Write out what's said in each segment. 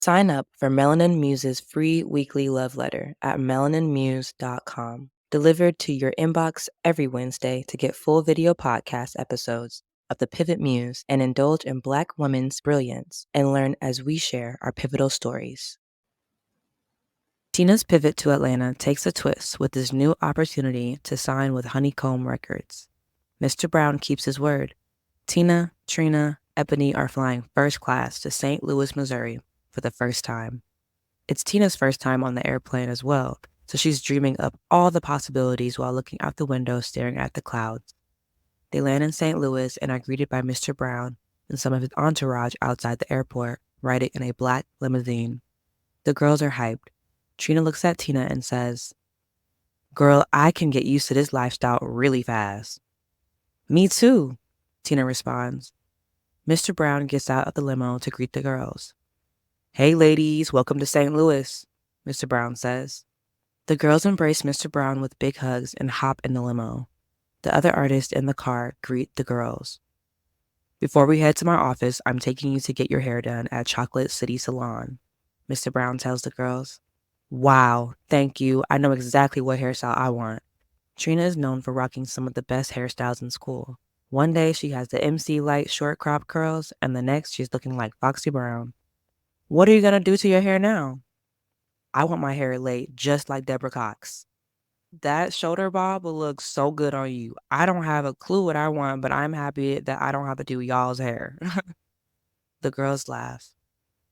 Sign up for Melanin Muse's free weekly love letter at melaninmuse.com, delivered to your inbox every Wednesday to get full video podcast episodes of the Pivot Muse and indulge in Black women's brilliance and learn as we share our pivotal stories. Tina's pivot to Atlanta takes a twist with this new opportunity to sign with Honeycomb Records. Mr. Brown keeps his word. Tina, Trina, Ebony are flying first class to St. Louis, Missouri for the first time. It's Tina's first time on the airplane as well, so she's dreaming up all the possibilities while looking out the window staring at the clouds. They land in St. Louis and are greeted by Mr. Brown and some of his entourage outside the airport, riding in a black limousine. The girls are hyped. Trina looks at Tina and says, "Girl, I can get used to this lifestyle really fast." "Me too," Tina responds. Mr. Brown gets out of the limo to greet the girls. "Hey ladies, welcome to St. Louis," Mr. Brown says. The girls embrace Mr. Brown with big hugs and hop in the limo. The other artists in the car greet the girls. "Before we head to my office, I'm taking you to get your hair done at Chocolate City Salon," Mr. Brown tells the girls. "Wow, thank you. I know exactly what hairstyle I want." Trina is known for rocking some of the best hairstyles in school. One day she has the MC light short crop curls, and the next she's looking like Foxy Brown. "What are you going to do to your hair now?" "I want my hair laid just like Deborah Cox." "That shoulder bob will look so good on you. I don't have a clue what I want, but I'm happy that I don't have to do y'all's hair." The girls laugh.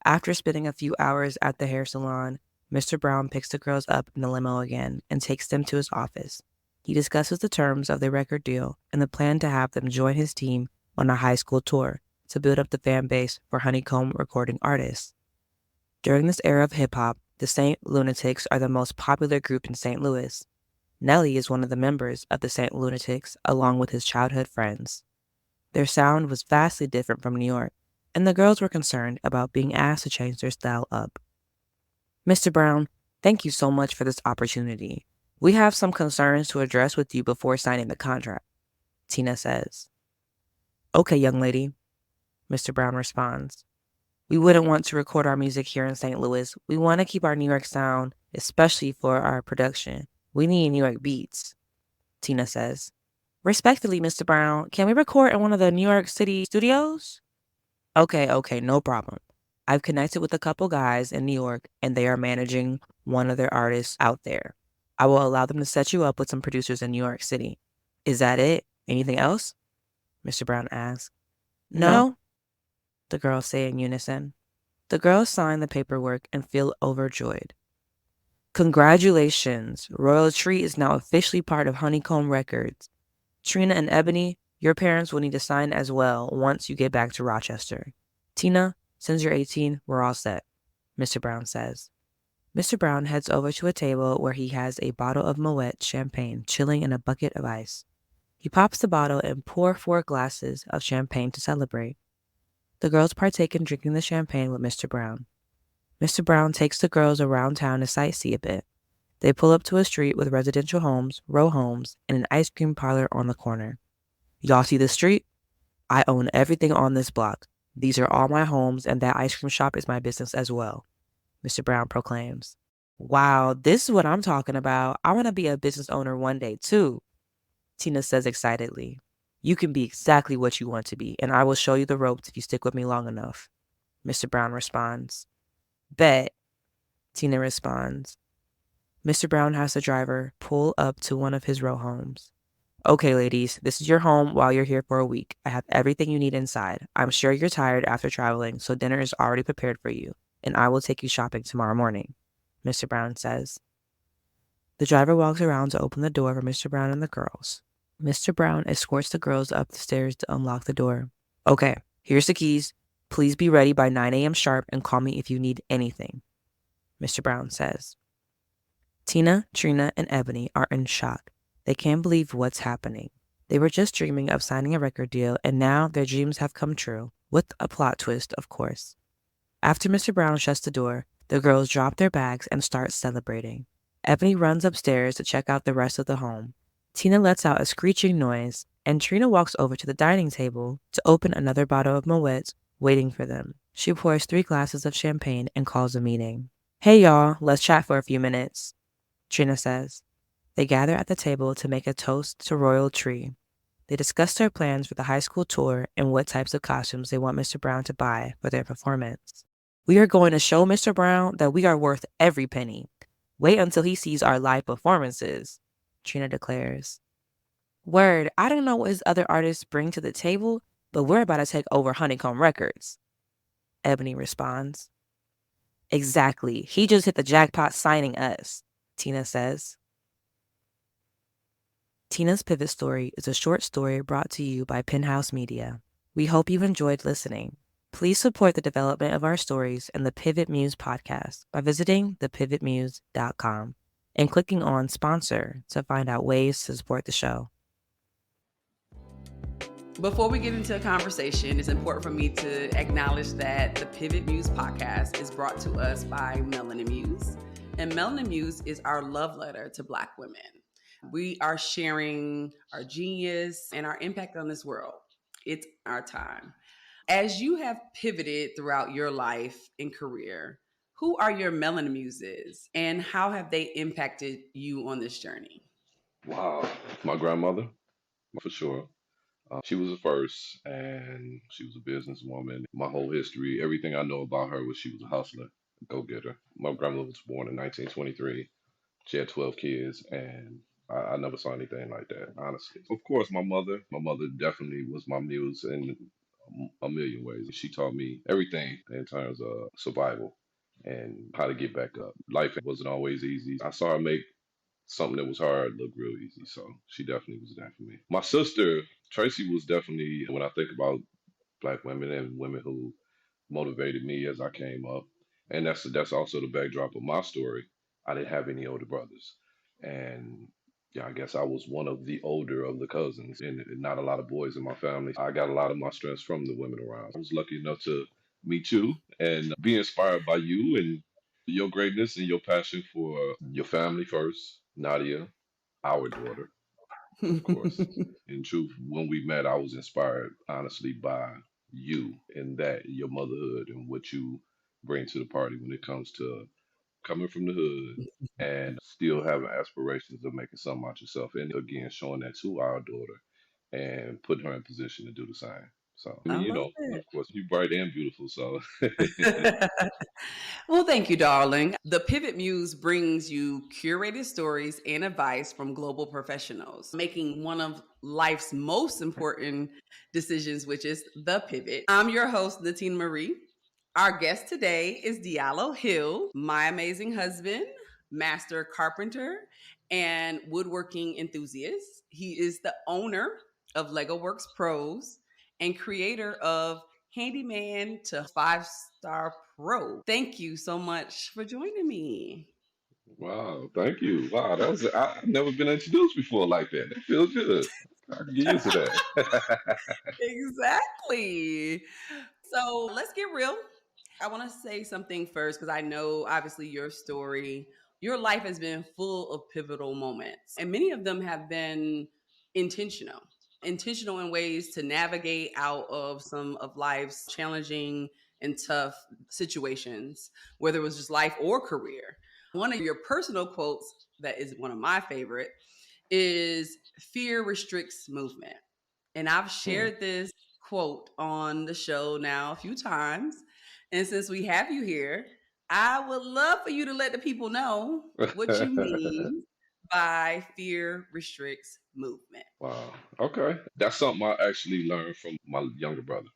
After spending a few hours at the hair salon, Mr. Brown picks the girls up in the limo again and takes them to his office. He discusses the terms of the record deal and the plan to have them join his team on a high school tour to build up the fan base for Honeycomb recording artists. During this era of hip-hop, the St. Lunatics are the most popular group in St. Louis. Nelly is one of the members of the St. Lunatics, along with his childhood friends. Their sound was vastly different from New York, and the girls were concerned about being asked to change their style up. "Mr. Brown, thank you so much for this opportunity. We have some concerns to address with you before signing the contract," Tina says. "Okay, young lady," Mr. Brown responds. "We wouldn't want to record our music here in St. Louis. We want to keep our New York sound, especially for our production. We need New York beats," Tina says. "Respectfully, Mr. Brown, can we record in one of the New York City studios?" Okay, no problem. I've connected with a couple guys in New York, and they are managing one of their artists out there. I will allow them to set you up with some producers in New York City. Is that it? Anything else?" Mr. Brown asks. No, the girls say in unison. The girls sign the paperwork and feel overjoyed. "Congratulations! Royal Tree is now officially part of Honeycomb Records. Trina and Ebony, your parents will need to sign as well once you get back to Rochester. Tina, since you're 18, we're all set," Mr. Brown says. Mr. Brown heads over to a table where he has a bottle of Moet champagne chilling in a bucket of ice. He pops the bottle and pours 4 glasses of champagne to celebrate. The girls partake in drinking the champagne with Mr. Brown. Mr. Brown takes the girls around town to sightsee a bit. They pull up to a street with residential homes, row homes, and an ice cream parlor on the corner. "Y'all see this street? I own everything on this block. These are all my homes, and that ice cream shop is my business as well," Mr. Brown proclaims. "Wow, this is what I'm talking about. I want to be a business owner one day, too," Tina says excitedly. "You can be exactly what you want to be, and I will show you the ropes if you stick with me long enough," Mr. Brown responds. "Bet," Tina responds. Mr. Brown has the driver pull up to one of his row homes. "Okay, ladies, this is your home while you're here for a week. I have everything you need inside. I'm sure you're tired after traveling, so dinner is already prepared for you, and I will take you shopping tomorrow morning," Mr. Brown says. The driver walks around to open the door for Mr. Brown and the girls. Mr. Brown escorts the girls up the stairs to unlock the door. "Okay, here's the keys. Please be ready by 9 a.m. sharp and call me if you need anything," Mr. Brown says. Tina, Trina, and Ebony are in shock. They can't believe what's happening. They were just dreaming of signing a record deal, and now their dreams have come true, with a plot twist, of course. After Mr. Brown shuts the door, the girls drop their bags and start celebrating. Ebony runs upstairs to check out the rest of the home. Tina lets out a screeching noise, and Trina walks over to the dining table to open another bottle of Moet, waiting for them. She pours 3 glasses of champagne and calls a meeting. Hey, y'all, let's chat for a few minutes, Trina says. They gather at the table to make a toast to Royal Tree. They discuss their plans for the high school tour and what types of costumes they want Mr. Brown to buy for their performance. We are going to show Mr. Brown that we are worth every penny. Wait until he sees our live performances, Trina declares. Word, I don't know what his other artists bring to the table, but we're about to take over Honeycomb Records, Ebony responds. Exactly. He just hit the jackpot signing us, Tina says. Tina's Pivot Story is a short story brought to you by Penthouse Media. We hope you enjoyed listening. Please support the development of our stories and the Pivot Muse podcast by visiting thepivotmuse.com and clicking on Sponsor to find out ways to support the show. Before we get into a conversation, it's important for me to acknowledge that the Pivot Muse podcast is brought to us by Melanin Muse. And Melanin Muse is our love letter to Black women. We are sharing our genius and our impact on this world. It's our time. As you have pivoted throughout your life and career, who are your Melanin Muses and how have they impacted you on this journey? Wow, my grandmother, for sure. She was the first, and she was a businesswoman. My whole history, everything I know about her was she was a hustler, go getter. My grandmother was born in 1923. She had 12 kids, and I never saw anything like that, honestly. Of course, my mother definitely was my muse in a million ways. She taught me everything in terms of survival and how to get back up. Life wasn't always easy. I saw her make something that was hard looked real easy. So she definitely was that for me. My sister, Tracy, was definitely, when I think about Black women and women who motivated me as I came up. And that's also the backdrop of my story. I didn't have any older brothers. And yeah, I guess I was one of the older of the cousins and not a lot of boys in my family. I got a lot of my strengths from the women around. I was lucky enough to meet you and be inspired by you and your greatness and your passion for your family first, Nadia, our daughter, of course. In truth, when we met, I was inspired, honestly, by you and that, your motherhood and what you bring to the party when it comes to coming from the hood and still having aspirations of making something out yourself. And again, showing that to our daughter and putting her in position to do the same. So, I I mean, love of course, you're bright and beautiful. So, it. Well, thank you, darling. The Pivot Muse brings you curated stories and advice from global professionals, making one of life's most important decisions, which is the pivot. I'm your host, Natina Marie. Our guest today is Diallo Hill, my amazing husband, master carpenter, and woodworking enthusiast. He is the owner of Lego Works Pros and creator of Handyman to 5-star pro. Thank you so much for joining me. wow, thank you. Wow, I've never been introduced before like that. That feels good. I can get used to that. Exactly. So let's get real. I want to say something first because I know obviously your story, your life has been full of pivotal moments, and many of them have been intentional. Intentional in ways to navigate out of some of life's challenging and tough situations, whether it was just life or career. One of your personal quotes that is one of my favorite is fear restricts movement. And I've Hmm. shared this quote on the show now a few times. And since we have you here, I would love for you to let the people know what you mean by fear restricts movement. Wow. Okay. That's something I actually learned from my younger brother.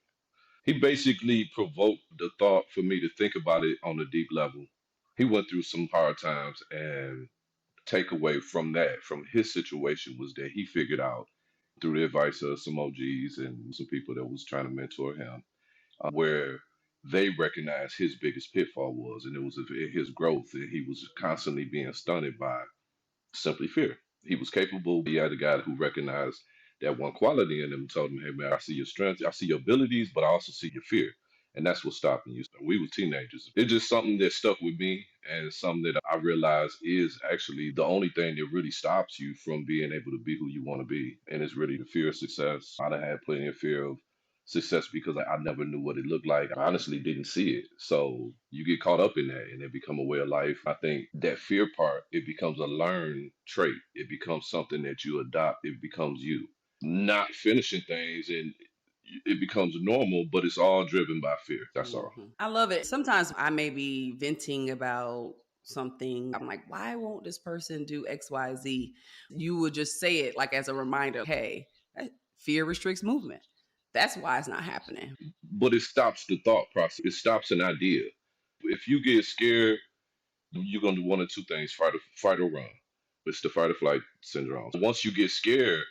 He basically provoked the thought for me to think about it on a deep level. He went through some hard times, and takeaway from that, from his situation, was that he figured out through the advice of some OGs and some people that was trying to mentor him, where they recognized his biggest pitfall was, and it was his growth, and he was constantly being stunted by simply fear. He was capable. He had a guy who recognized that one quality in him and told him, hey man, I see your strengths, I see your abilities, but I also see your fear. And that's what's stopping you. So we were teenagers. It's just something that stuck with me and something that I realized is actually the only thing that really stops you from being able to be who you want to be. And it's really the fear of success. I done had plenty of fear of success because I never knew what it looked like. I honestly didn't see it. So you get caught up in that and it become a way of life. I think that fear part, it becomes a learned trait. It becomes something that you adopt. It becomes you. Not finishing things and it becomes normal, but it's all driven by fear. That's all. I love it. Sometimes I may be venting about something. I'm like, why won't this person do XYZ? You would just say it like as a reminder, hey, fear restricts movement. That's why it's not happening. But it stops the thought process. It stops an idea. If you get scared, you're gonna do one of two things: fight or run. It's the fight or flight syndrome. Once you get scared,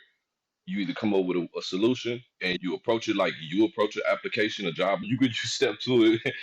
you either come up with a solution and you approach it like you approach an application, a job. You could just step to it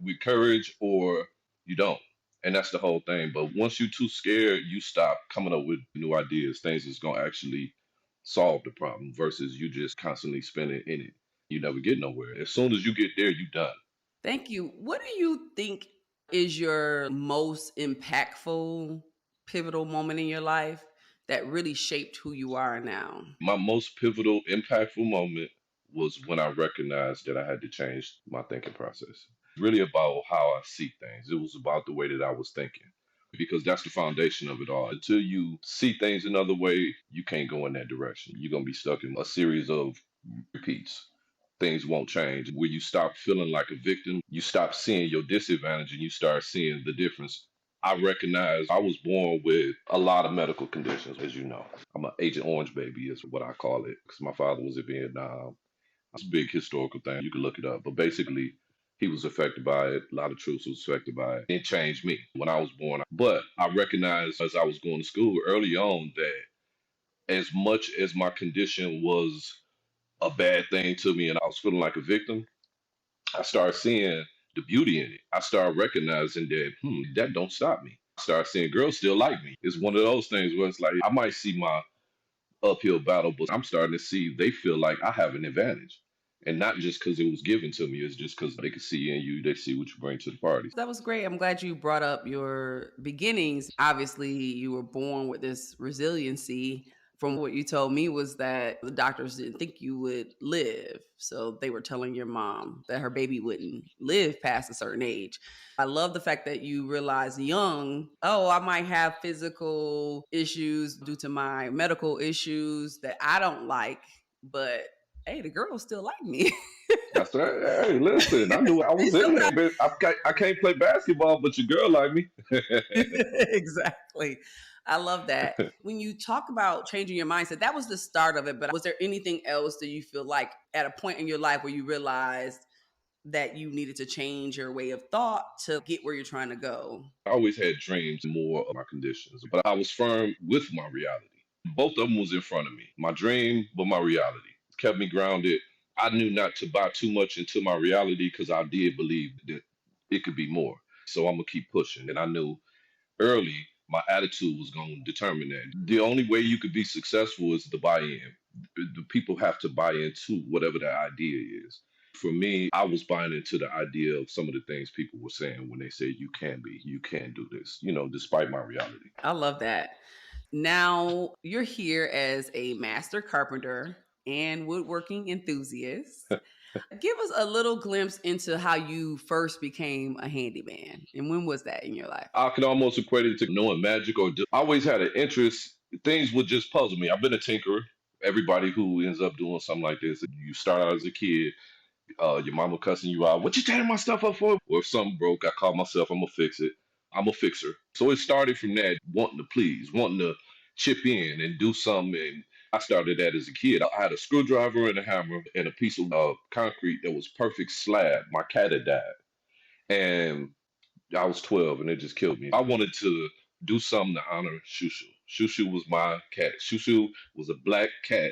with courage, or you don't. And that's the whole thing. But once you're too scared, you stop coming up with new ideas, things that's gonna actually solve the problem versus you just constantly spinning in it. You never get nowhere. As soon as you get there, you're done. Thank you. What do you think is your most impactful, pivotal moment in your life that really shaped who you are now? My most pivotal, impactful moment was when I recognized that I had to change my thinking process. Really about how I see things. It was about the way that I was thinking. Because that's the foundation of it all. Until you see things another way, you can't go in that direction. You're going to be stuck in a series of repeats. Things won't change. Where you stop feeling like a victim, you stop seeing your disadvantage and you start seeing the difference. I recognize I was born with a lot of medical conditions, as you know. I'm an Agent Orange baby, is what I call it, because my father was in Vietnam. It's a big historical thing. You can look it up. But basically, he was affected by it. A lot of troops was affected by it. It changed me when I was born. But I recognized as I was going to school early on that as much as my condition was a bad thing to me and I was feeling like a victim, I started seeing the beauty in it. I started recognizing that, that don't stop me. I started seeing girls still like me. It's one of those things where it's like I might see my uphill battle, but I'm starting to see they feel like I have an advantage. And not just because it was given to me, it's just because they can see in you, they see what you bring to the party. That was great. I'm glad you brought up your beginnings. Obviously, you were born with this resiliency. From what you told me was that the doctors didn't think you would live. So they were telling your mom that her baby wouldn't live past a certain age. I love the fact that you realized young, oh, I might have physical issues due to my medical issues that I don't like, but hey, the girls still like me. That's right. Hey, listen, I knew I was in there, but I can't play basketball, but your girl like me. Exactly. I love that. When you talk about changing your mindset, that was the start of it. But was there anything else that you feel like at a point in your life where you realized that you needed to change your way of thought to get where you're trying to go? I always had dreams more of my conditions, but I was firm with my reality. Both of them was in front of me. My dream, but my reality kept me grounded. I knew not to buy too much into my reality because I did believe that it could be more. So I'm gonna keep pushing. And I knew early my attitude was going to determine that. The only way you could be successful is the buy-in. The people have to buy into whatever the idea is. For me, I was buying into the idea of some of the things people were saying when they said you can do this, despite my reality. I love that. Now you're here as a master carpenter and woodworking enthusiast. Give us a little glimpse into how you first became a handyman and when was that in your life? I could almost equate it to knowing magic or I always had an interest. Things would just puzzle me. I've been a tinkerer. Everybody who ends up doing something like this, you start out as a kid, your mama cussing you out. What you tearing my stuff up for? Or if something broke, I call myself, I'm gonna fix it. I'm a fixer. So it started from that, wanting to please, wanting to chip in and do something. And I started that as a kid. I had a screwdriver and a hammer and a piece of concrete that was perfect slab. My cat had died. And I was 12 and it just killed me. I wanted to do something to honor Shushu. Shushu was my cat. Shushu was a black cat,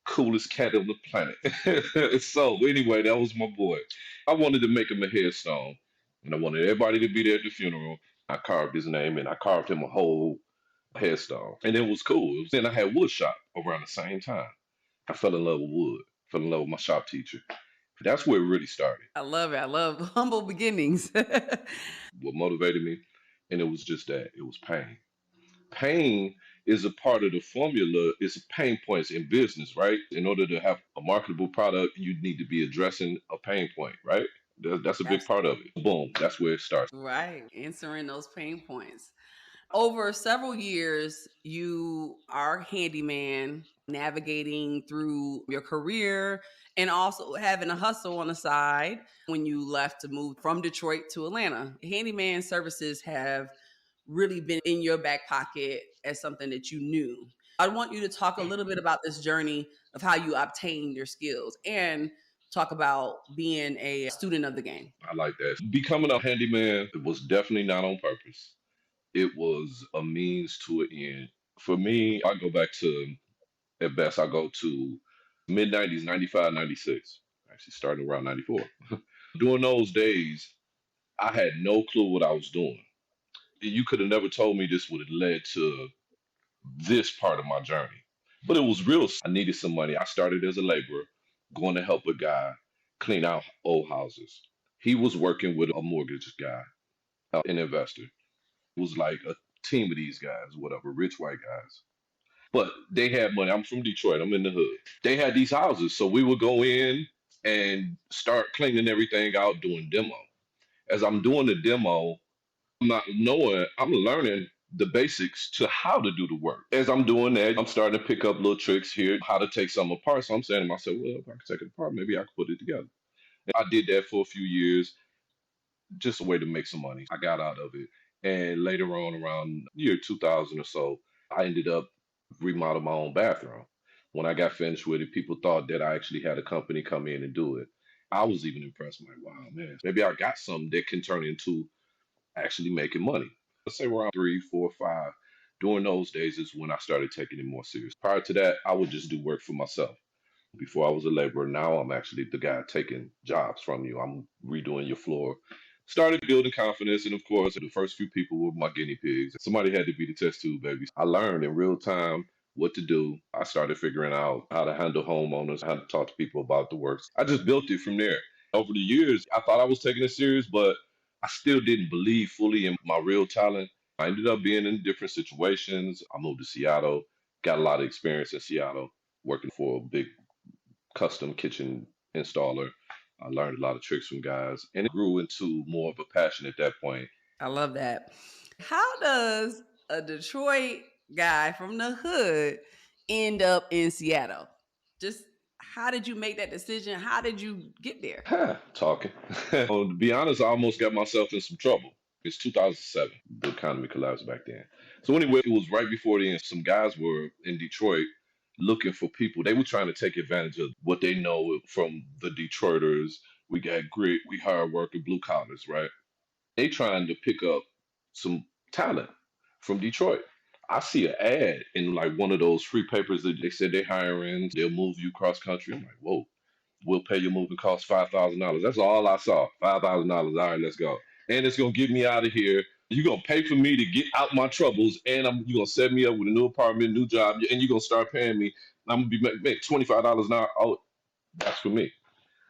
coolest cat on the planet. So anyway, that was my boy. I wanted to make him a headstone, and I wanted everybody to be there at the funeral. I carved his name and I carved him a whole headstone, and it was cool. Then I had wood shop around the same time. I fell in love with wood. Fell in love with my shop teacher. That's where it really started. I love it. I love humble beginnings. What motivated me, and it was just that it was pain. Pain is a part of the formula. It's pain points in business, right? In order to have a marketable product, you need to be addressing a pain point, right? That's a big part of Absolutely. it. Boom, that's where it starts. Right. Answering those pain points. Over several years, you are a handyman, navigating through your career and also having a hustle on the side when you left to move from Detroit to Atlanta. Handyman services have really been in your back pocket as something that you knew. I want you to talk a little bit about this journey of how you obtained your skills and talk about being a student of the game. I like that. Becoming a handyman was definitely not on purpose. It was a means to an end. For me, I go back to, at best, I go to mid 90s, 95, 96. Actually, starting around 94. During those days, I had no clue what I was doing. You could have never told me this would have led to this part of my journey. But it was real. I needed some money. I started as a laborer, going to help a guy clean out old houses. He was working with a mortgage guy, an investor. It was like a team of these guys, whatever, rich white guys. But they had money. I'm from Detroit. I'm in the hood. They had these houses. So we would go in and start cleaning everything out, doing demo. As I'm doing the demo, I'm not knowing, I'm learning the basics to how to do the work. As I'm doing that, I'm starting to pick up little tricks here, how to take something apart. So I'm saying to myself, well, if I could take it apart, maybe I could put it together. And I did that for a few years, just a way to make some money. I got out of it. And later on, around year 2000 or so, I ended up remodeling my own bathroom. When I got finished with it, people thought that I actually had a company come in and do it. I was even impressed. I'm like, wow, man, maybe I got something that can turn into actually making money. Let's say around 3, 4, 5. During those days is when I started taking it more serious. Prior to that, I would just do work for myself. Before I was a laborer, now I'm actually the guy taking jobs from you. I'm redoing your floor. Started building confidence, and of course, the first few people were my guinea pigs. Somebody had to be the test tube baby. I learned in real time what to do. I started figuring out how to handle homeowners, how to talk to people about the works. I just built it from there. Over the years, I thought I was taking it serious, but I still didn't believe fully in my real talent. I ended up being in different situations. I moved to Seattle, got a lot of experience in Seattle, working for a big custom kitchen installer. I learned a lot of tricks from guys, and it grew into more of a passion at that point. I love that. How does a Detroit guy from the hood end up in Seattle? Just how did you make that decision? How did you get there? Talking. Well, to be honest, I almost got myself in some trouble. It's 2007. The economy collapsed back then. So anyway, it was right before the end. Some guys were in Detroit looking for people. They were trying to take advantage of what they know from the Detroiters. We got grit, we hard working blue collars, right? They trying to pick up some talent from Detroit. I see an ad in like one of those free papers that they said they're hiring. They'll move you cross country. I'm like, whoa, we'll pay your moving costs $5,000. That's all I saw. $5,000. All right, let's go. And it's gonna get me out of here. You're gonna pay for me to get out my troubles, and you're gonna set me up with a new apartment, new job, and you're gonna start paying me. I'm gonna be make $25 an hour. Oh, that's for me.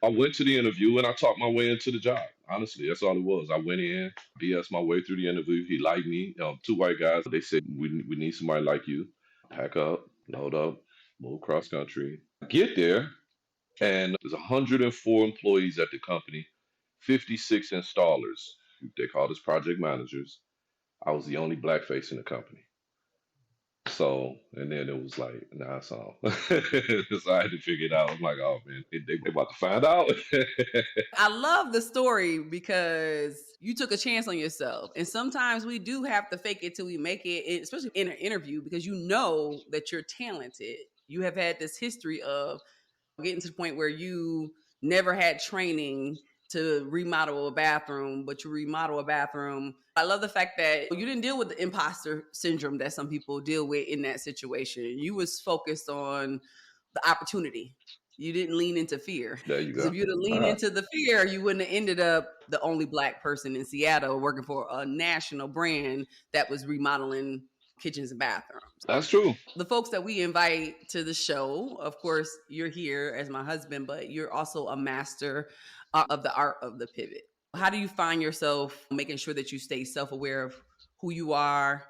I went to the interview and I talked my way into the job. Honestly, that's all it was. I went in, BS my way through the interview. He liked me. Two white guys. They said we need somebody like you. Pack up, load up, move cross country. Get there, and there's 104 employees at the company, 56 installers. They called us project managers. I was the only black face in the company. So, and then it was like, nah, it's on. So I had to figure it out. I'm like, oh man, they about to find out. I love the story because you took a chance on yourself. And sometimes we do have to fake it till we make it, especially in an interview, because you know that you're talented. You have had this history of getting to the point where you never had training to remodel a bathroom, but you remodel a bathroom. I love the fact that you didn't deal with the imposter syndrome that some people deal with in that situation. You was focused on the opportunity. You didn't lean into fear. There you Because go. if you'd have leaned into the fear, you wouldn't have ended up the only black person in Seattle working for a national brand that was remodeling kitchens and bathrooms. That's true. The folks that we invite to the show, of course, you're here as my husband, but you're also a master of the art of the pivot. How do you find yourself making sure that you stay self aware of who you are,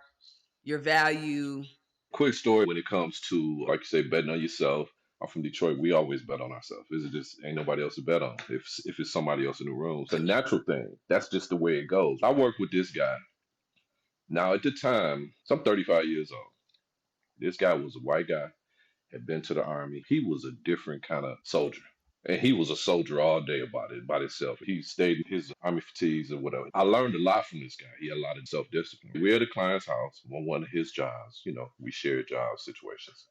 your value, Quick story when it comes to, like you say, betting on yourself. I'm from Detroit. We always bet on ourselves. It's just ain't nobody else to bet on. If it's somebody else in the room, it's a natural thing. That's just the way it goes. I worked with this guy. Now at the time, so I'm 35 years old. This guy was a white guy, had been to the army. He was a different kind of soldier. And he was a soldier all day about it, by himself. He stayed in his army fatigues or whatever. I learned a lot from this guy. He had a lot of self discipline. We're at a client's house on one of his jobs. We share job situations.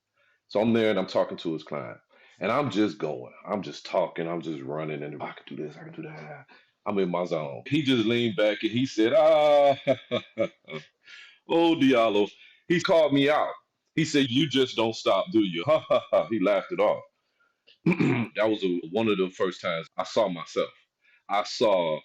So I'm there and I'm talking to his client. And I'm just going. I'm just talking. I'm just running. And I can do this. I can do that. I'm in my zone. He just leaned back and he said, oh, Diallo. He called me out. He said, you just don't stop, do you? Ha ha ha. He laughed it off. That was one of the first times I saw myself. I saw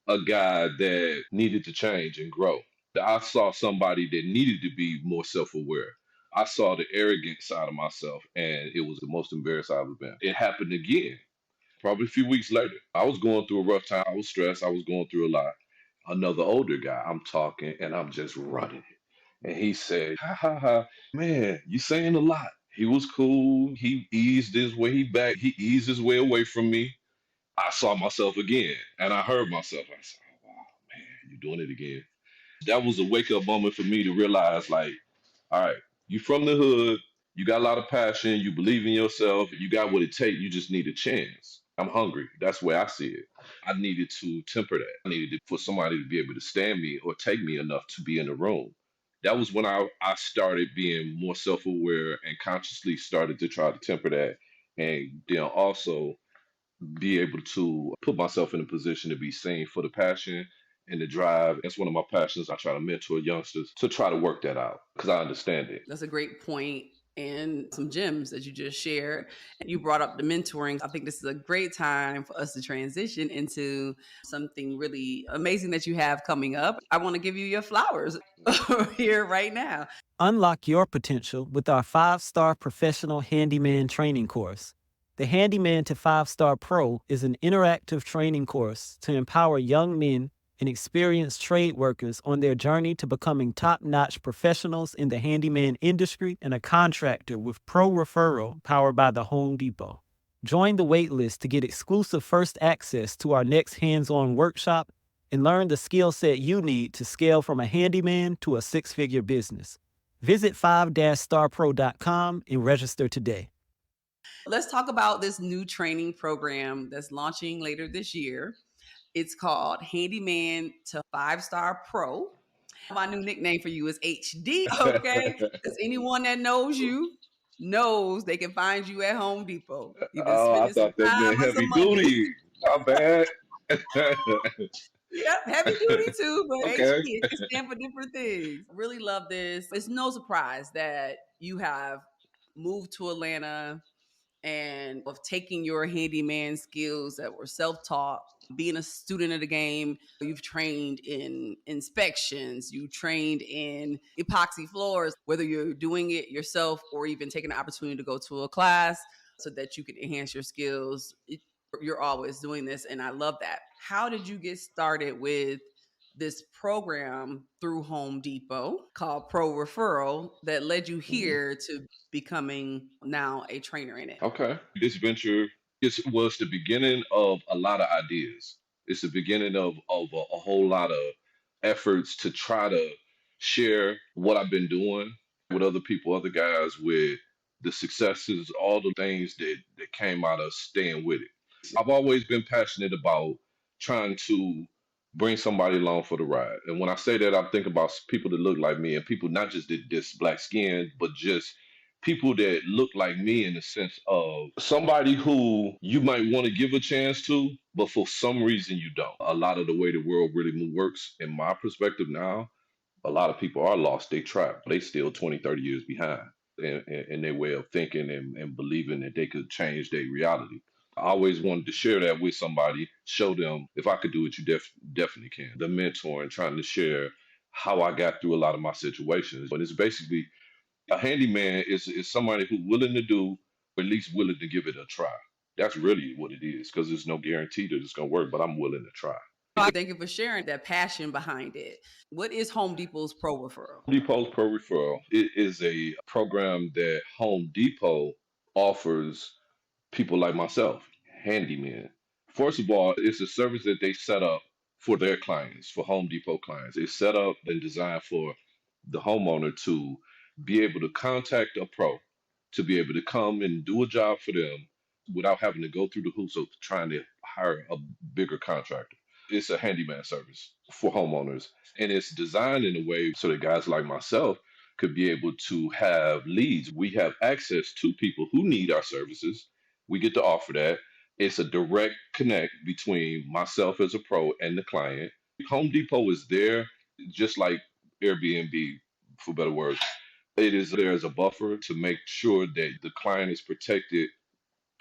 a guy that needed to change and grow. I saw somebody that needed to be more self aware. I saw the arrogant side of myself, and it was the most embarrassed I've ever been. It happened again, probably a few weeks later. I was going through a rough time. I was stressed. I was going through a lot. Another older guy, I'm talking, and I'm just running. And he said, ha ha ha, man, you saying a lot. He was cool. He eased his way back. He eased his way away from me. I saw myself again and I heard myself. I said, oh, wow, man, you're doing it again. That was a wake up moment for me to realize, like, all right, you from the hood, you got a lot of passion, you believe in yourself, you got what it takes, you just need a chance. I'm hungry. That's where I see it. I needed to temper that. I needed for somebody to be able to stand me or take me enough to be in the room. That was when I started being more self aware and consciously started to try to temper that. And then also be able to put myself in a position to be seen for the passion and the drive. That's one of my passions. I try to mentor youngsters to try to work that out because I understand it. That's a great point and some gems that you just shared. And you brought up the mentoring. I think this is a great time for us to transition into something really amazing that you have coming up. I want to give you your flowers here right now. Unlock your potential with our 5-star professional handyman training course. The Handyman to 5-Star Pro is an interactive training course to empower young men and experienced trade workers on their journey to becoming top-notch professionals in the handyman industry and a contractor with pro referral powered by the Home Depot. Join the waitlist to get exclusive first access to our next hands-on workshop and learn the skill set you need to scale from a handyman to a 6-figure business. Visit 5-starpro.com and register today. Let's talk about this new training program that's launching later this year. It's called Handyman to 5-Star Pro. My new nickname for you is HD, okay? Because anyone that knows you knows they can find you at Home Depot. You've been Oh, I spending some thought that meant time on heavy some money. duty. Not bad. Yep, heavy duty too, but Okay. HD, it can stand for different things. Really love this. It's no surprise that you have moved to Atlanta and of taking your handyman skills that were self-taught, being a student of the game. You've trained in inspections, you trained in epoxy floors, whether you're doing it yourself or even taking the opportunity to go to a class so that you can enhance your skills. You're always doing this, and I love that. How did you get started with this program through Home Depot called Pro Referral that led you Mhm. here to becoming now a trainer in it? Okay. This venture was the beginning of a lot of ideas. It's the beginning of a whole lot of efforts to try to share what I've been doing with other people, other guys, with the successes, all the things that came out of staying with it. I've always been passionate about trying to bring somebody along for the ride. And when I say that, I'm thinking about people that look like me and people not just that this black skin, but just people that look like me in the sense of somebody who you might want to give a chance to, but for some reason you don't. A lot of the way the world really works, in my perspective now, a lot of people are lost. They trapped. They still 20, 30 years behind in their way of thinking and believing that they could change their reality. I always wanted to share that with somebody, show them if I could do it, you definitely can. The mentor and trying to share how I got through a lot of my situations. But it's basically a handyman is somebody who's willing to do, or at least willing to give it a try. That's really what it is, because there's no guarantee that it's gonna work, but I'm willing to try. Thank you for sharing that passion behind it. What is Home Depot's pro referral? Depot's Pro Referral, it is a program that Home Depot offers people like myself, handymen. First of all, it's a service that they set up for their clients, for Home Depot clients. It's set up and designed for the homeowner to be able to contact a pro, to be able to come and do a job for them without having to go through the hoops of trying to hire a bigger contractor. It's a handyman service for homeowners, and it's designed in a way so that guys like myself could be able to have leads. We have access to people who need our services. We get to offer that. It's a direct connect between myself as a pro and the client. Home Depot is there, just like Airbnb, for better words. It is there as a buffer to make sure that the client is protected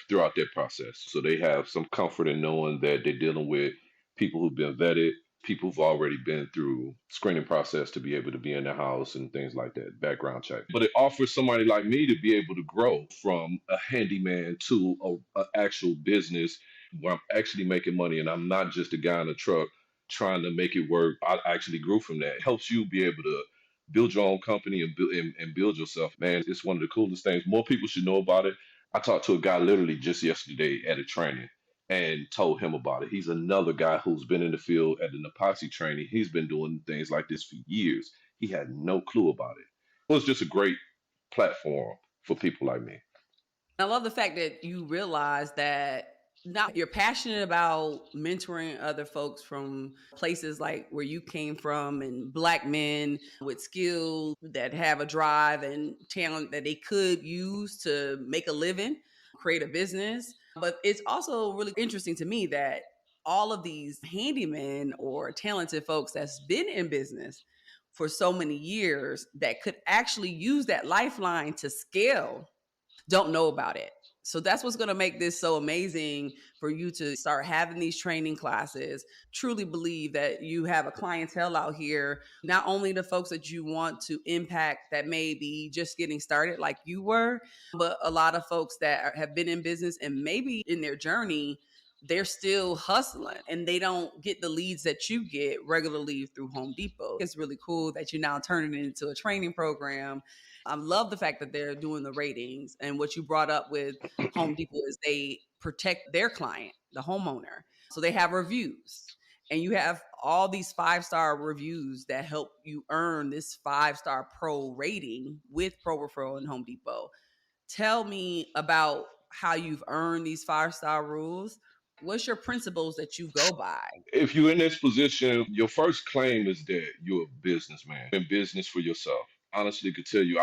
throughout that process. So they have some comfort in knowing that they're dealing with people who've been vetted, people who've already been through screening process to be able to be in the house and things like that, background check. But it offers somebody like me to be able to grow from a handyman to a actual business where I'm actually making money and I'm not just a guy in a truck trying to make it work. I actually grew from that. It helps you be able to build your own company and build yourself. Man, it's one of the coolest things. More people should know about it. I talked to a guy literally just yesterday at a training and told him about it. He's another guy who's been in the field at the Napasi training. He's been doing things like this for years. He had no clue about it. It was just a great platform for people like me. I love the fact that you realize that now you're passionate about mentoring other folks from places like where you came from, and Black men with skills that have a drive and talent that they could use to make a living, create a business. But it's also really interesting to me that all of these handymen or talented folks that's been in business for so many years that could actually use that lifeline to scale don't know about it. So that's what's going to make this so amazing for you to start having these training classes. Truly believe that you have a clientele out here, not only the folks that you want to impact that may be just getting started like you were, but a lot of folks that have been in business and maybe in their journey, they're still hustling and they don't get the leads that you get regularly through Home Depot. It's really cool that you're now turning it into a training program. I love the fact that they're doing the ratings, and what you brought up with Home Depot is they protect their client, the homeowner. So they have reviews, and you have all these 5-star reviews that help you earn this 5-star pro rating with Pro Referral and Home Depot. Tell me about how you've earned these 5-star rules. What's your principles that you go by? If you're in this position, your first claim is that you're a businessman in business for yourself. Honestly, could tell you,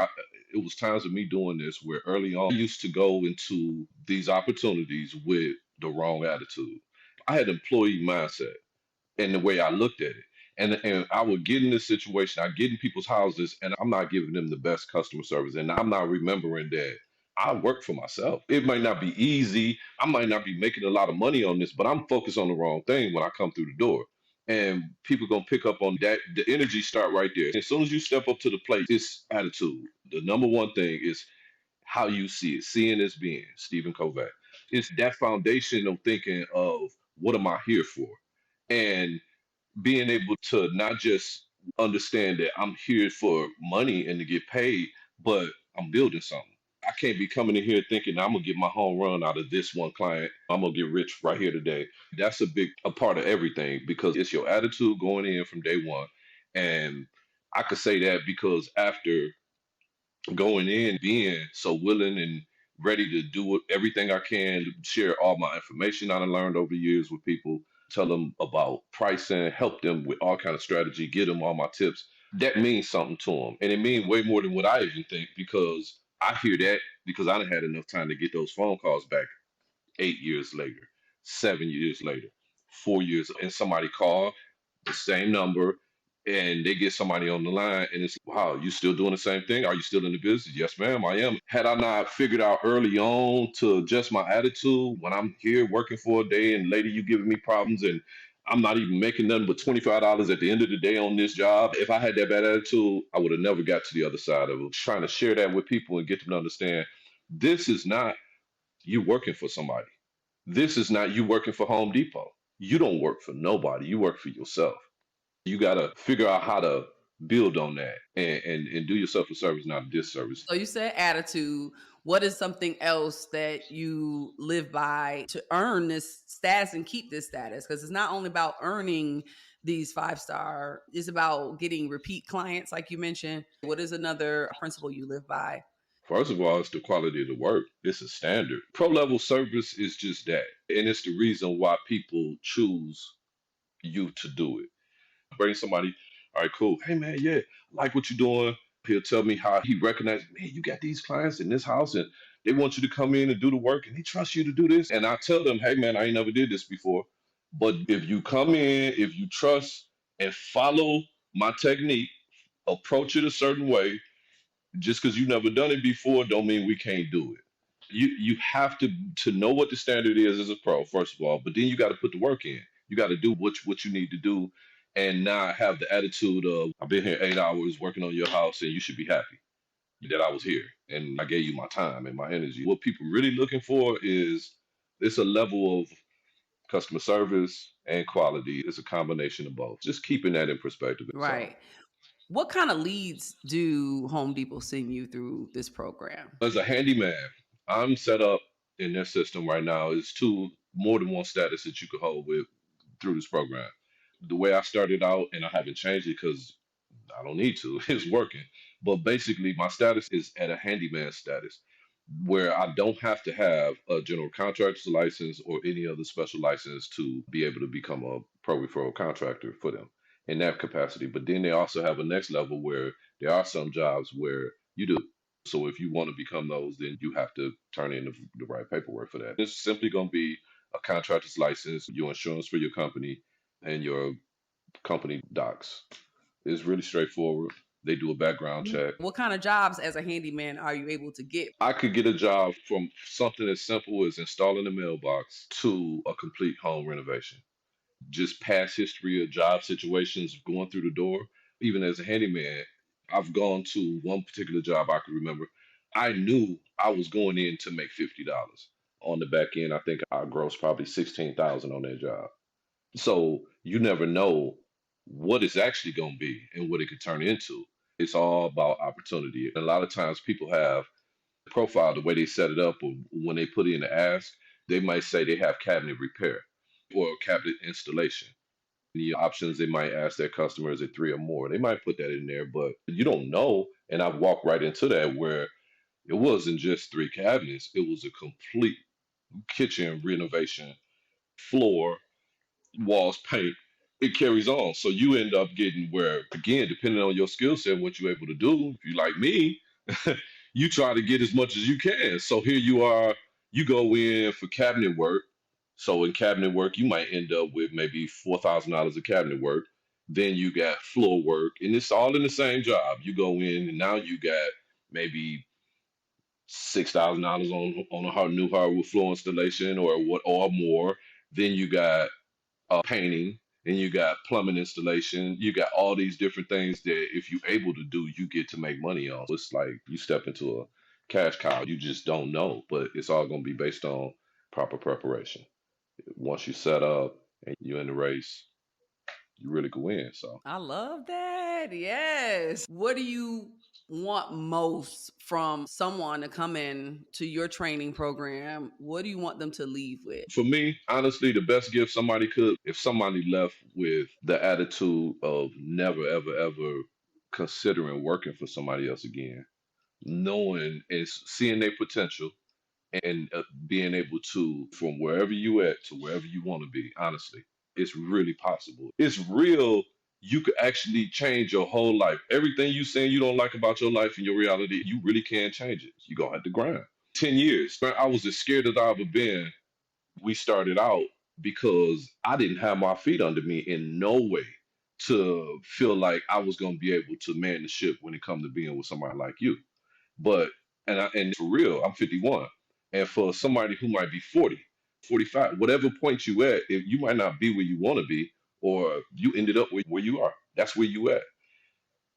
it was times of me doing this where early on I used to go into these opportunities with the wrong attitude. I had employee mindset and the way I looked at it. And I would get in this situation, I get in people's houses, and I'm not giving them the best customer service. And I'm not remembering that I work for myself. It might not be easy. I might not be making a lot of money on this, but I'm focused on the wrong thing when I come through the door. And people gonna pick up on that. The energy start right there. As soon as you step up to the plate, it's attitude. The number one thing is how you see it. Seeing is being. Stephen Kovac. It's that foundation of thinking of what am I here for? And being able to not just understand that I'm here for money and to get paid, but I'm building something. I can't be coming in here thinking I'm gonna get my home run out of this one client. I'm gonna get rich right here today. That's a part of everything because it's your attitude going in from day one. And I could say that because after going in, being so willing and ready to do everything I can to share all my information I done learned over the years with people, tell them about pricing, help them with all kind of strategy, get them all my tips. That means something to them. And it means way more than what I even think because I hear that because I done had enough time to get those phone calls back 8 years later, 7 years later, 4 years, and somebody call the same number and they get somebody on the line and it's wow, you still doing the same thing? Are you still in the business? Yes, ma'am, I am. Had I not figured out early on to adjust my attitude when I'm here working for a day and later you giving me problems and I'm not even making nothing but $25 at the end of the day on this job. If I had that bad attitude, I would have never got to the other side of it. Trying to share that with people and get them to understand this is not you working for somebody. This is not you working for Home Depot. You don't work for nobody. You work for yourself. You got to figure out how to build on that and do yourself a service, not a disservice. So you said attitude. What is something else that you live by to earn this status and keep this status? Because it's not only about earning these 5-star, it's about getting repeat clients, like you mentioned. What is another principle you live by? First of all, it's the quality of the work. It's a standard. Pro level service is just that. And it's the reason why people choose you to do it. Bring somebody, all right, cool. Hey man, yeah, I like what you're doing. He'll tell me how he recognizes, man, you got these clients in this house and they want you to come in and do the work and they trust you to do this. And I tell them, hey man, I ain't never did this before. But if you come in, if you trust and follow my technique, approach it a certain way, just because you've never done it before, don't mean we can't do it. You have to know what the standard is as a pro, first of all, but then you got to put the work in. You got to do what you need to do and not have the attitude of I've been here 8 hours working on your house and you should be happy that I was here and I gave you my time and my energy. What people really looking for is it's a level of customer service and quality. It's a combination of both. Just keeping that in perspective. So Right. What kind of leads do Home Depot send you through this program? as a handyman, I'm set up in their system right now is two more than one status that you could hold with through this program. The way I started out, and I haven't changed it because I don't need to, it's working. But basically, my status is at a handyman status where I don't have to have a general contractor's license or any other special license to be able to become a pro referral contractor for them in that capacity. But then they also have a next level where there are some jobs where you do. So if you want to become those, then you have to turn in the right paperwork for that. It's simply going to be a contractor's license, your insurance for your company, and your company docs. It's really straightforward. They do a background check. What kind of jobs as a handyman are you able to get? I could get a job from something as simple as installing a mailbox to a complete home renovation. Just past history of job situations going through the door. Even as a handyman, I've gone to one particular job I can remember. I knew I was going in to make $50. On the back end, I think I grossed probably 16,000 on that job. So you never know what it's actually going to be and what it could turn into. It's all about opportunity. And a lot of times people have profile, the way they set it up, or when they put in the ask, they might say they have cabinet repair or cabinet installation. The options they might ask their customers at three or more. They might put that in there, but you don't know. And I've walked right into that where it wasn't just three cabinets, it was a complete kitchen renovation, floor, walls, paint. It carries on. So you end up getting where, again, depending on your skill set, what you're able to do, if you like me, you try to get as much as you can. So here you are, you go in for cabinet work. So in cabinet work, you might end up with maybe $4,000 of cabinet work. Then you got floor work, and it's all in the same job. You go in, and now you got maybe $6,000 on a new hardwood floor installation, or what, or more. Then you got painting, and you got plumbing installation. You got all these different things that if you're able to do, you get to make money on. It's like you step into a cash cow. You just don't know, but it's all going to be based on proper preparation. Once you set up and you're in the race, you really can win. So I love that. Yes. What do you want most from someone to come in to your training program? What do you want them to leave with? for me, honestly, the best gift somebody could, if somebody left with the attitude of never, ever, ever considering working for somebody else again, knowing and seeing their potential and being able to, from wherever you at to wherever you want to be, honestly, it's really possible. It's real. You could actually change your whole life. Everything you saying you don't like about your life and your reality, you really can change it. You gonna have to grind. 10 years. I was as scared as I've ever been. We started out because I didn't have my feet under me in no way to feel like I was gonna be able to man the ship when it comes to being with somebody like you. But and for real, I'm 51. And for somebody who might be 40, 45, whatever point you at, if you might not be where you want to be, or you ended up where you are. That's where you at.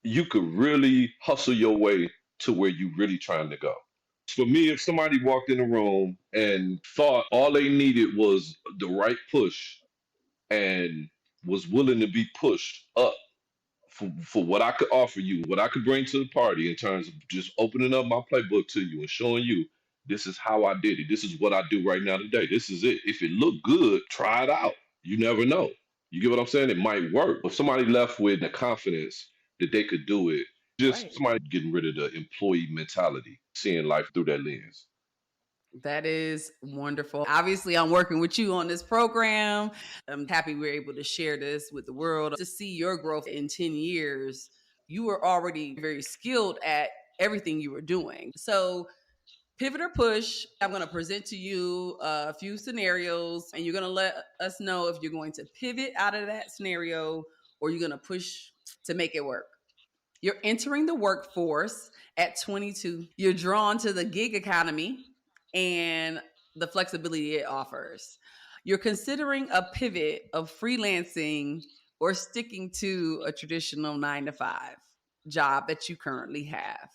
You could really hustle your way to where you really trying to go. For me, if somebody walked in the room and thought all they needed was the right push and was willing to be pushed up for what I could offer you, what I could bring to the party in terms of just opening up my playbook to you and showing you this is how I did it. This is what I do right now today. This is it. If it looked good, try it out. You never know. You get what I'm saying? It might work. If somebody left with the confidence that they could do it, just Right. somebody getting rid of the employee mentality, seeing life through that lens. That is wonderful. Obviously, I'm working with you on this program. I'm happy we're able to share this with the world. To see your growth in 10 years, you were already very skilled at everything you were doing. So, pivot or push, I'm going to present to you a few scenarios, and you're going to let us know if you're going to pivot out of that scenario or you're going to push to make it work. You're entering the workforce at 22. You're drawn to the gig economy and the flexibility it offers. You're considering a pivot of freelancing or sticking to a traditional 9 to 5 job that you currently have.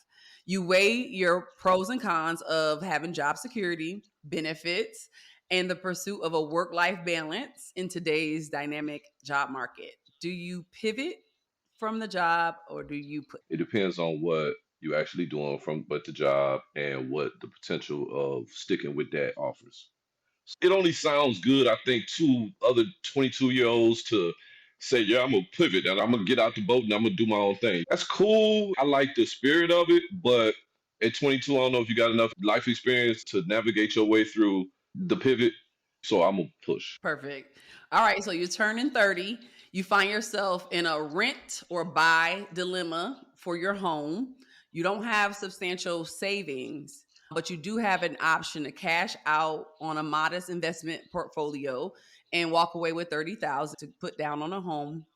You weigh your pros and cons of having job security, benefits, and the pursuit of a work life balance in today's dynamic job market. Do you pivot from the job or do you put? It depends on what you're actually doing from but the job and what the potential of sticking with that offers. It only sounds good, I think, to other 22-year-olds to say, yeah, I'm gonna pivot and I'm gonna get out the boat and I'm gonna do my own thing. That's cool. I like the spirit of it, but at 22, I don't know if you got enough life experience to navigate your way through the pivot. So I'm gonna push. Perfect. All right, so you're turning 30. You find yourself in a rent or buy dilemma for your home. You don't have substantial savings, but you do have an option to cash out on a modest investment portfolio and walk away with 30,000 to put down on a home.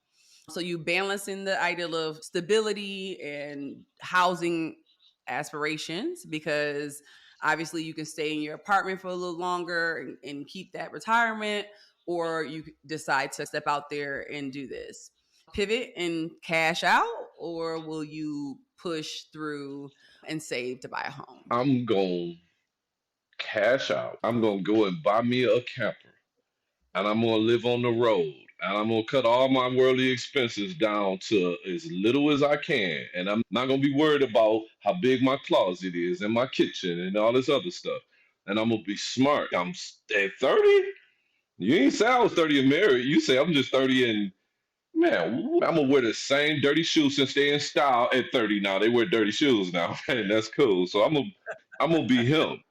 So you balancing the ideal of stability and housing aspirations because obviously you can stay in your apartment for a little longer and keep that retirement, or you decide to step out there and do this. Pivot and cash out, or will you push through and save to buy a home? I'm gonna cash out. I'm gonna go and buy me a camper and I'm gonna live on the road. And I'm gonna cut all my worldly expenses down to as little as I can. And I'm not gonna be worried about how big my closet is and my kitchen and all this other stuff. And I'm gonna be smart. At 30? You ain't say I was 30 and married. You say I'm just 30 and man, I'm gonna wear the same dirty shoes since they in style at 30 now. They wear dirty shoes now, and that's cool. So I'm gonna be him.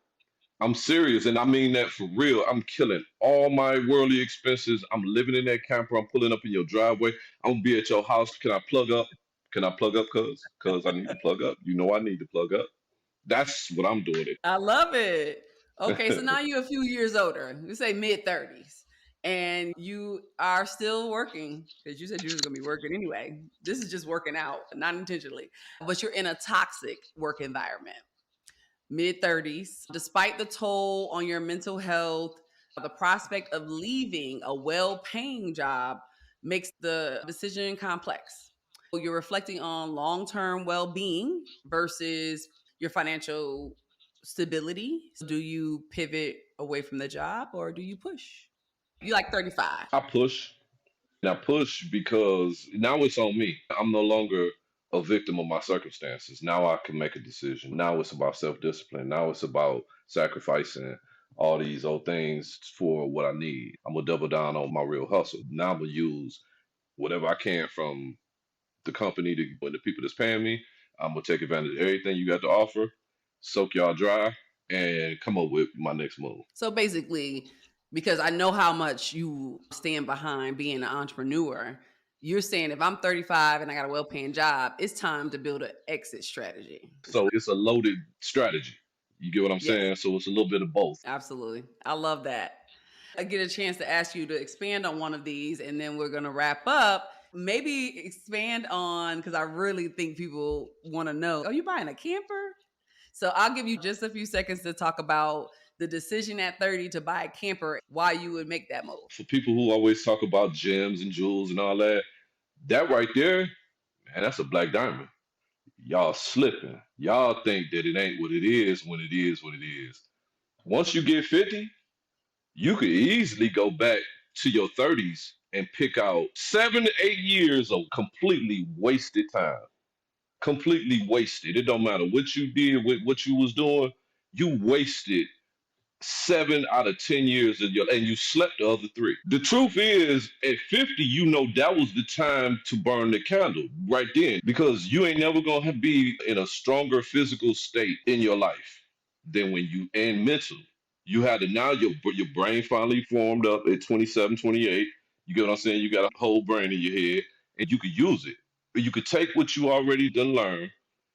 I'm serious, and I mean that for real. I'm killing all my worldly expenses. I'm living in that camper. I'm pulling up in your driveway. I'm gonna be at your house. Can I plug up? Can I plug up, cuz? Cuz I need to plug up. You know I need to plug up. That's what I'm doing I love it. Okay, so it. now you're a few years older. We say mid 30s, and you are still working because you said you was gonna be working anyway. This is just working out, not intentionally, but you're in a toxic work environment. Mid 30s, despite the toll on your mental health, the prospect of leaving a well-paying job makes the decision complex. You're reflecting on long-term well-being versus your financial stability. Do you pivot away from the job or do you push? You like 35. I push. And I push because now it's on me. I'm no longer a victim of my circumstances. Now I can make a decision. Now it's about self discipline. Now it's about sacrificing all these old things for what I need. I'm going to double down on my real hustle. Now I'm going to use whatever I can from the company to when the people that's paying me. I'm going to take advantage of everything you got to offer, soak y'all dry, and come up with my next move. So basically, because I know how much you stand behind being an entrepreneur, you're saying if I'm 35 and I got a well-paying job, it's time to build an exit strategy. So it's a loaded strategy. You get what I'm Yes, saying? So it's a little bit of both. absolutely. I love that. I get a chance to ask you to expand on one of these, and then we're going to wrap up. Maybe expand on, because I really think people want to know, are you buying a camper? So I'll give you just a few seconds to talk about the decision at 30 to buy a camper, why you would make that move. For people who always talk about gems and jewels and all that, that right there, man, that's a black diamond. Y'all slipping. Y'all think that it ain't what it is when it is what it is. Once you get 50, you could easily go back to your 30s and pick out 7 to 8 years of completely wasted time. Completely wasted. It don't matter what you did, what you was doing, you wasted 7 out of 10 years of your, and you slept the other three. The truth is, at 50, you know that was the time to burn the candle right then, because you ain't never gonna be in a stronger physical state in your life than when you, and mental. You had to, now your brain finally formed up at 27, 28. You get what I'm saying? You got a whole brain in your head, and you could use it. But you could take what you already done learned,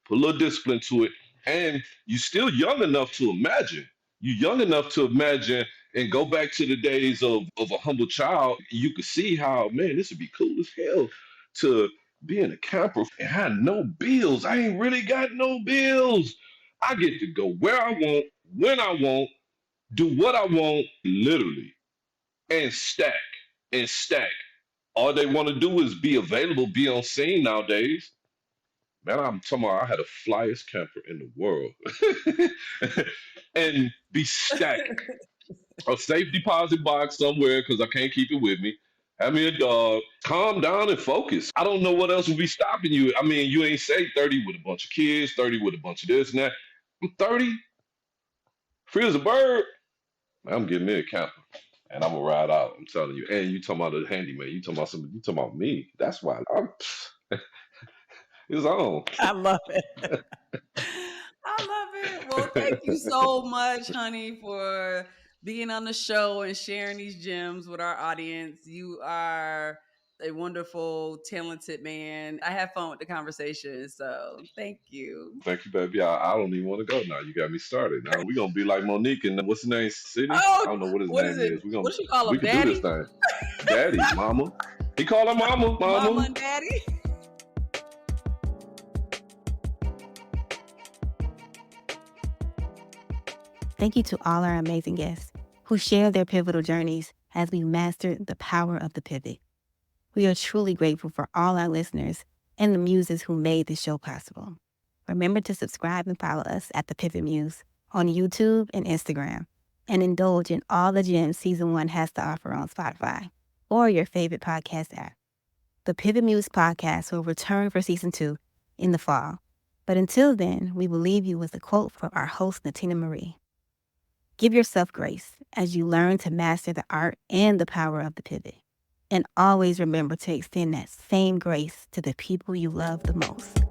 put a little discipline to it, and you still young enough to imagine. You're young enough to imagine and go back to the days of a humble child. You could see how, man, this would be cool as hell to be in a camper and have no bills. I ain't really got no bills. I get to go where I want, when I want, do what I want, literally, and stack and stack. All they want to do is be available, be on scene nowadays. Man, I'm talking about I had a flyest camper in the world. And be stacked. A safe deposit box somewhere because I can't keep it with me. Have me a dog. Calm down and focus. I don't know what else would be stopping you. I mean, you ain't say 30 with a bunch of kids, 30 with a bunch of this and that. I'm 30, free as a bird. I'm getting me a camper. And I'm gonna ride out. I'm telling you. And you talking about a handyman. You talking about somebody. You talking about me. That's why I'm it's on. I love it. I love it. Well, thank you so much, honey, for being on the show and sharing these gems with our audience. You are a wonderful, talented man. I had fun with the conversation, so thank you. Thank you, baby. I don't even want to go now. You got me started. Now we're gonna be like Monique and what's his name? City? I Oh, don't know what his what is name it? is. We're gonna What you call we him, could do this Daddy? thing. Daddy, mama. He called her mama, Mama mama. and Daddy? Thank you to all our amazing guests who shared their pivotal journeys as we mastered the power of the pivot. We are truly grateful for all our listeners and the muses who made this show possible. Remember to subscribe and follow us at The Pivot Muse on YouTube and Instagram, and indulge in all the gems Season 1 has to offer on Spotify or your favorite podcast app. The Pivot Muse podcast will return for Season 2 in the fall. But until then, we will leave you with a quote from our host, Natina Marie. Give yourself grace as you learn to master the art and the power of the pivot. And always remember to extend that same grace to the people you love the most.